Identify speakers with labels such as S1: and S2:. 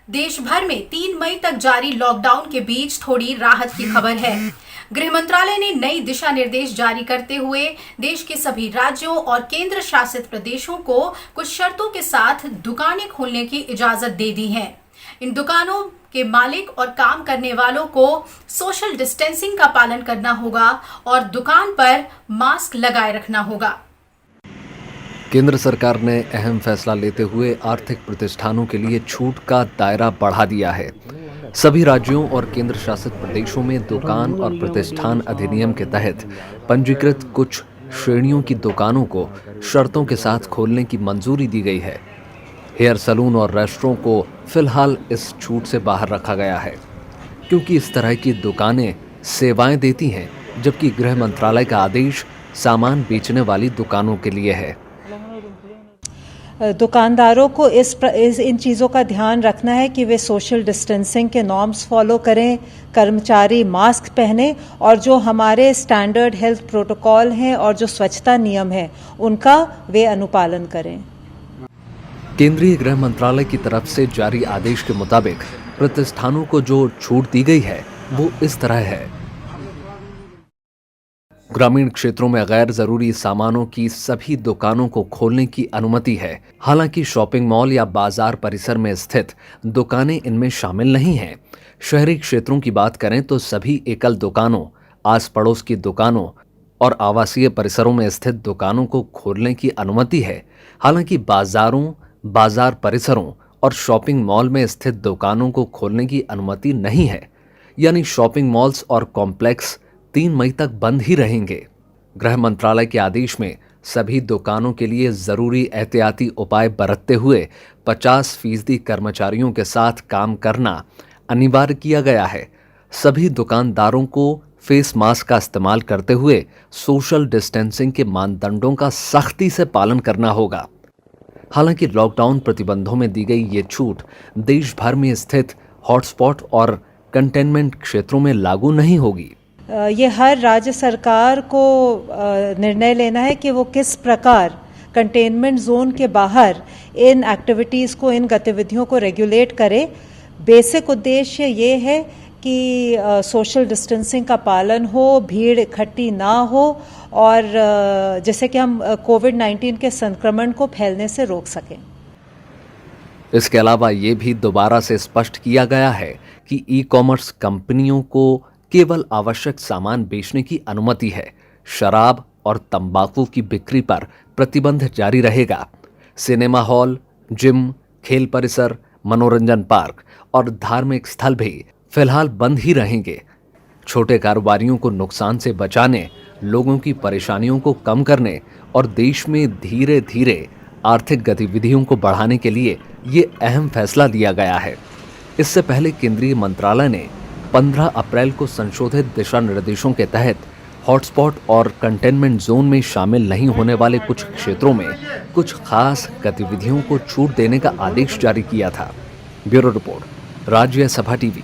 S1: देश भर में 3 मई तक जारी लॉकडाउन के बीच थोड़ी राहत की खबर है। गृह मंत्रालय ने नई दिशा निर्देश जारी करते हुए देश के सभी राज्यों और केंद्र शासित प्रदेशों को कुछ शर्तों के साथ दुकानें खोलने की इजाजत दे दी है। इन दुकानों के मालिक और काम करने वालों को सोशल डिस्टेंसिंग का पालन करना होगा और दुकान पर मास्क लगाए रखना होगा।
S2: केंद्र सरकार ने अहम फैसला लेते हुए आर्थिक प्रतिष्ठानों के लिए छूट का दायरा बढ़ा दिया है। सभी राज्यों और केंद्र शासित प्रदेशों में दुकान और प्रतिष्ठान अधिनियम के तहत पंजीकृत कुछ श्रेणियों की दुकानों को शर्तों के साथ खोलने की मंजूरी दी गई है। हेयर सैलून और रेस्टोरों को फिलहाल इस छूट से बाहर रखा गया है, क्योंकि इस तरह की दुकानें सेवाएं देती हैं, जबकि गृह मंत्रालय का आदेश सामान बेचने वाली दुकानों के लिए है।
S3: दुकानदारों को इन चीज़ों का ध्यान रखना है कि वे सोशल डिस्टेंसिंग के नॉर्म्स फॉलो करें, कर्मचारी मास्क पहने और जो हमारे स्टैंडर्ड हेल्थ प्रोटोकॉल हैं और जो स्वच्छता नियम है उनका वे अनुपालन करें।
S2: केंद्रीय गृह मंत्रालय की तरफ से जारी आदेश के मुताबिक प्रतिष्ठानों को जो छूट दी गई है वो इस तरह है। ग्रामीण क्षेत्रों में गैर जरूरी सामानों की सभी दुकानों को खोलने की अनुमति है। हालांकि शॉपिंग मॉल या बाजार परिसर में स्थित दुकानें इनमें शामिल नहीं हैं। शहरी क्षेत्रों की बात करें तो सभी एकल दुकानों, आस पड़ोस की दुकानों और आवासीय परिसरों में स्थित दुकानों को खोलने की अनुमति है। हालांकि बाजारों, बाजार परिसरों और शॉपिंग मॉल में स्थित दुकानों को खोलने की अनुमति नहीं है। यानी शॉपिंग मॉल्स और कॉम्प्लेक्स 3 मई तक बंद ही रहेंगे। गृह मंत्रालय के आदेश में सभी दुकानों के लिए जरूरी एहतियाती उपाय बरतते हुए 50% कर्मचारियों के साथ काम करना अनिवार्य किया गया है। सभी दुकानदारों को फेस मास्क का इस्तेमाल करते हुए सोशल डिस्टेंसिंग के मानदंडों का सख्ती से पालन करना होगा। हालांकि लॉकडाउन प्रतिबंधों में दी गई ये छूट देश भर में स्थित हॉटस्पॉट और कंटेनमेंट क्षेत्रों में लागू नहीं होगी।
S3: ये हर राज्य सरकार को निर्णय लेना है कि वो किस प्रकार कंटेनमेंट जोन के बाहर इन एक्टिविटीज़ को, इन गतिविधियों को रेगुलेट करे। बेसिक उद्देश्य ये है कि सोशल डिस्टेंसिंग का पालन हो, भीड़ इकट्ठी ना हो और जैसे कि हम कोविड-19 के संक्रमण को फैलने से रोक सकें।
S2: इसके अलावा ये भी दोबारा से स्पष्ट किया गया है कि ई-कॉमर्स कंपनियों को केवल आवश्यक सामान बेचने की अनुमति है। शराब और तंबाकू की बिक्री पर प्रतिबंध जारी रहेगा। सिनेमा हॉल, जिम, खेल परिसर, मनोरंजन पार्क और धार्मिक स्थल भी फिलहाल बंद ही रहेंगे। छोटे कारोबारियों को नुकसान से बचाने, लोगों की परेशानियों को कम करने और देश में धीरे धीरे आर्थिक गतिविधियों को बढ़ाने के लिए ये अहम फैसला लिया गया है। इससे पहले केंद्रीय मंत्रालय ने 15 अप्रैल को संशोधित दिशा निर्देशों के तहत हॉटस्पॉट और कंटेनमेंट जोन में शामिल नहीं होने वाले कुछ क्षेत्रों में कुछ खास गतिविधियों को छूट देने का आदेश जारी किया था। ब्यूरो रिपोर्ट, राज्य सभा टीवी।